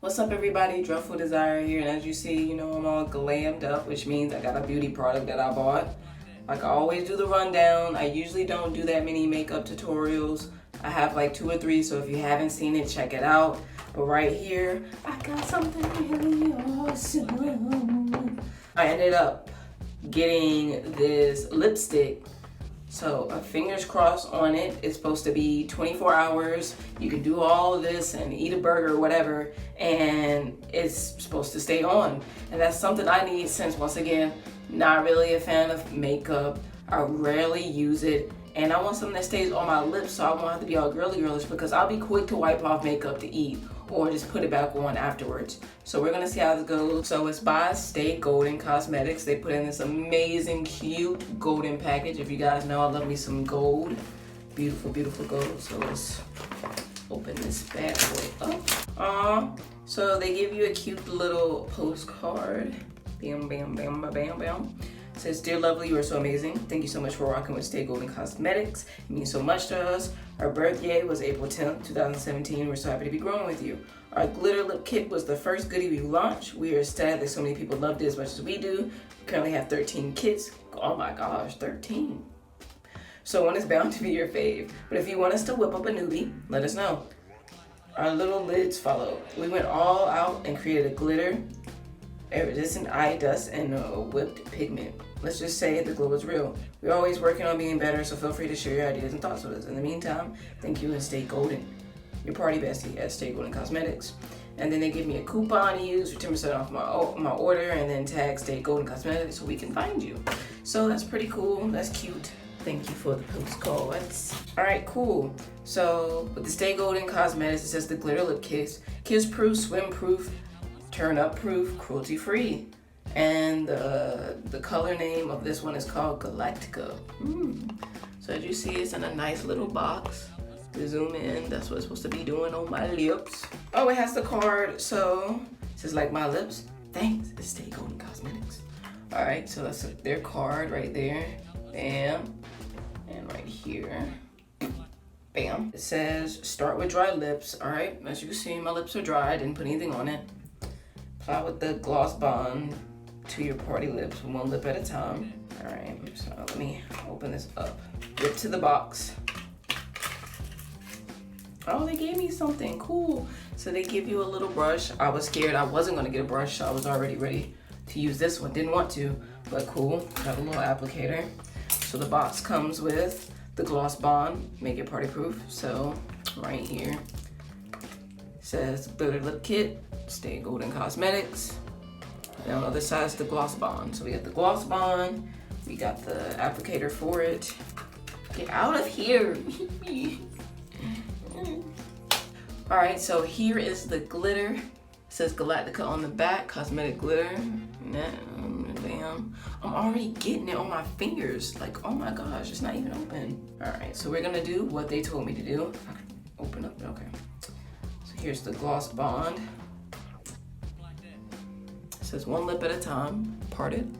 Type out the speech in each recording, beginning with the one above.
What's up everybody, Dreadful Desire here, and as you see, you know, I'm all glammed up, which means I got a beauty product that I bought. Like I always do the rundown. I usually don't do that many makeup tutorials. I have like 2 or 3, so if you haven't seen it, check it out. But right here, I got something really awesome. I ended up getting this lipstick. So fingers crossed on it. It's supposed to be 24 hours. You can do all of this and eat a burger or whatever, and it's supposed to stay on. And that's something I need since, once again, not really a fan of makeup. I rarely use it. And I want something that stays on my lips so I won't have to be all girlish because I'll be quick to wipe off makeup to eat or just put it back on afterwards. So we're gonna see how this goes. So it's by Stay Golden Cosmetics. They put in this amazing, cute golden package. If you guys know, I love me some gold. Beautiful, beautiful gold. So let's open this bad boy up. So they give you a cute little postcard. Bam, bam, bam, bam, bam. It says, "Dear lovely, you are so amazing. Thank you so much for rocking with Stay Golden Cosmetics. It means so much to us. Our birthday was April 10th, 2017. We're so happy to be growing with you. Our glitter lip kit was the first goodie we launched. We are ecstatic that so many people loved it as much as we do. We currently have 13 kits. Oh my gosh, 13. So one is bound to be your fave. But if you want us to whip up a newbie, let us know." Our little lids follow. We went all out and created a glitter, iridescent eye dust, and a whipped pigment. Let's just say the glow is real. We're always working on being better, so feel free to share your ideas and thoughts with us. In the meantime, thank you and stay golden. Your party bestie at Stay Golden Cosmetics. And then they give me a coupon to use for 10% off my order, and then tag Stay Golden Cosmetics so we can find you. So that's pretty cool. That's cute. Thank you for the postcards. All right, cool. So with the Stay Golden Cosmetics, it says the glitter lip kiss proof, swim proof, turn up proof, cruelty free. And the color name of this one is called Galactica. So as you see, it's in a nice little box. To zoom in, that's what it's supposed to be doing on my lips. Oh, it has the card. So it says, "Like my lips, thanks, it's Stay Golden Cosmetics." All right, so that's their card right there. Bam. And right here. Bam. It says, "Start with dry lips." All right, as you can see, my lips are dry. I didn't put anything on it. Apply with the gloss bond to your party lips, one lip at a time. All right, so let me open this up. Rip to the box. Oh, they gave me something cool. So they give you a little brush. I was scared I wasn't gonna get a brush, so I was already ready to use this one. Didn't want to, but cool. Got a little applicator. So the box comes with the gloss bond, make it party proof. So right here says glitter lip kit, Stay Golden Cosmetics. And on the other side is the gloss bond. So we got the gloss bond, we got the applicator for it. Get out of here. All right, so here is the glitter. It says Galactica on the back, cosmetic glitter. Bam. I'm already getting it on my fingers. Like, oh my gosh, it's not even open. All right, so we're gonna do what they told me to do. Open up, okay. So here's the gloss bond. It says one lip at a time, parted.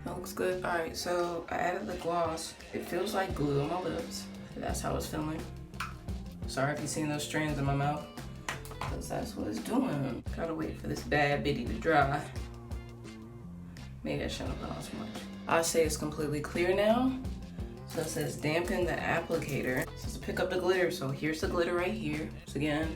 That looks good. All right, so I added the gloss. It feels like glue on my lips. That's how it's feeling. Sorry if you've seen those strands in my mouth, because that's what it's doing. Gotta wait for this bad bitty to dry. Maybe I shouldn't have put on so much. I say it's completely clear now. So it says dampen the applicator. It says to pick up the glitter. So here's the glitter right here. So again,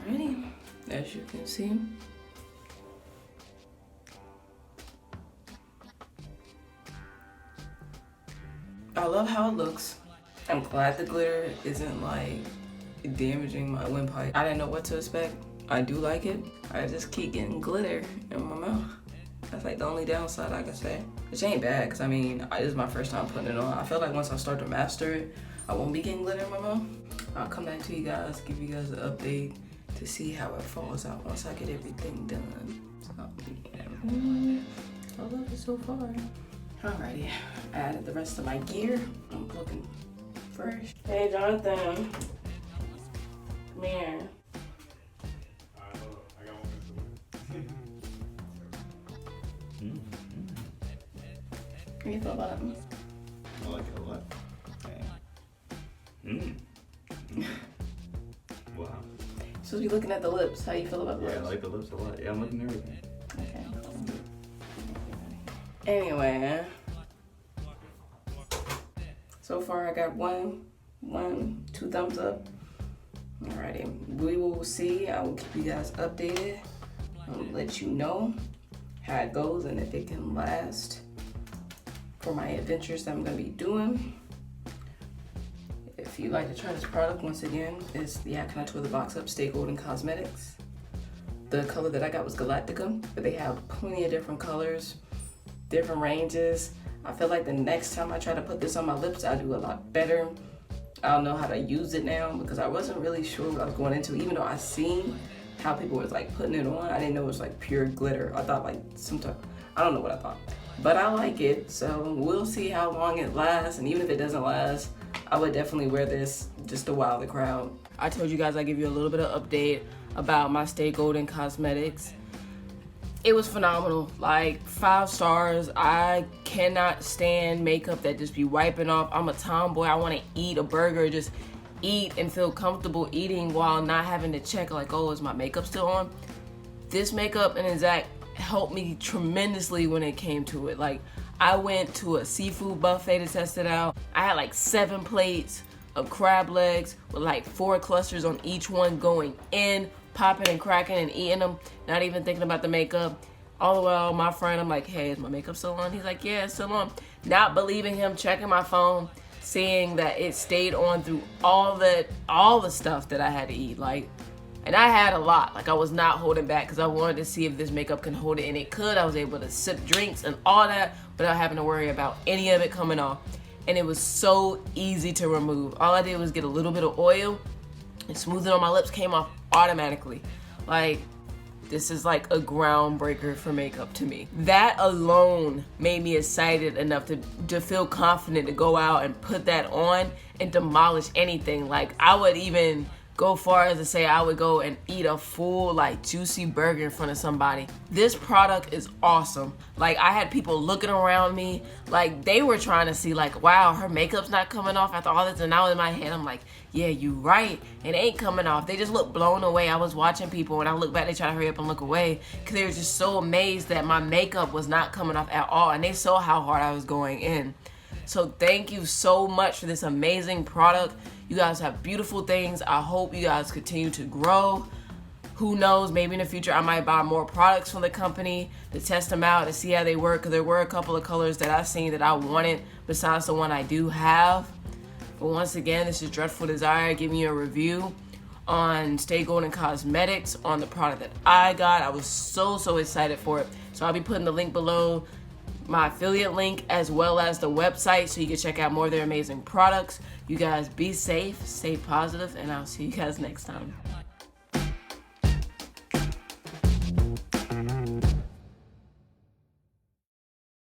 Alrighty, as you can see. I love how it looks. I'm glad the glitter isn't like damaging my windpipe. I didn't know what to expect. I do like it. I just keep getting glitter in my mouth. That's like the only downside I can say. Which ain't bad, because I mean, this is my first time putting it on. I feel like once I start to master it, I won't be getting glitter in my mouth. I'll come back to you guys, give you guys an update to see how it falls out once I get everything done. So, yeah. I love it so far. Alrighty, I added the rest of my gear. I'm looking fresh. Hey, Jonathan. Come here. What do you feel about it? I like it a lot. Wow. So you're looking at the lips. How you feel about the lips? Yeah, I like the lips a lot. Yeah, I'm looking at everything. Okay. Anyway, so far I got two thumbs up. Alrighty, we will see. I will keep you guys updated. I'll let you know how it goes and if it can last for my adventures that I'm gonna be doing. If you'd like to try this product, once again, it's the Can I Tour the Box Up Stay Golden Cosmetics. The color that I got was Galactica, but they have plenty of different colors, different ranges. I feel like the next time I try to put this on my lips, I'll do a lot better. I'll know how to use it now because I wasn't really sure what I was going into. Even though I seen how people was like putting it on, I didn't know it was like pure glitter. I thought like I don't know what I thought. But I like it, so we'll see how long it lasts. And even if it doesn't last, I would definitely wear this just to wow the crowd. I told you guys I'd give you a little bit of update about my Stay Golden Cosmetics. It was phenomenal, like 5 stars. I cannot stand makeup that just be wiping off. I'm a tomboy. I want to eat a burger, just eat and feel comfortable eating while not having to check like, oh, is my makeup still on? This makeup and exact helped me tremendously when it came to it. Like, I went to a seafood buffet to test it out. I had like 7 plates of crab legs with like 4 clusters on each one going in, popping and cracking and eating them, not even thinking about the makeup. All the while, my friend, I'm like, hey, is my makeup still on? He's like, yeah, it's still on. Not believing him, checking my phone, seeing that it stayed on through all the stuff that I had to eat. Like, and I had a lot. Like, I was not holding back because I wanted to see if this makeup can hold it, and it could. I was able to sip drinks and all that without having to worry about any of it coming off. And it was so easy to remove. All I did was get a little bit of oil and smooth it on my lips, came off automatically. Like, this is like a groundbreaker for makeup to me. That alone made me excited enough to feel confident to go out and put that on and demolish anything. Like, I would even go far as to say I would go and eat a full like juicy burger in front of somebody. This product is awesome. Like, I had people looking around me like they were trying to see like, wow, her makeup's not coming off after all this. And now in my head I'm like, yeah, you right, it ain't coming off. They just look blown away. I was watching people and I look back, they try to hurry up and look away because they were just so amazed that my makeup was not coming off at all, and they saw how hard I was going in. So thank you so much for this amazing product. You guys have beautiful things. I hope you guys continue to grow. Who knows, maybe in the future I might buy more products from the company to test them out and see how they work, because there were a couple of colors that I've seen that I wanted besides the one I do have. But once again, this is Dreadful Desire giving you a review on Stay Golden Cosmetics on the product that I got. I was so excited for it. So I'll be putting the link below, my affiliate link, as well as the website, so you can check out more of their amazing products. You guys be safe, stay positive, and I'll see you guys next time.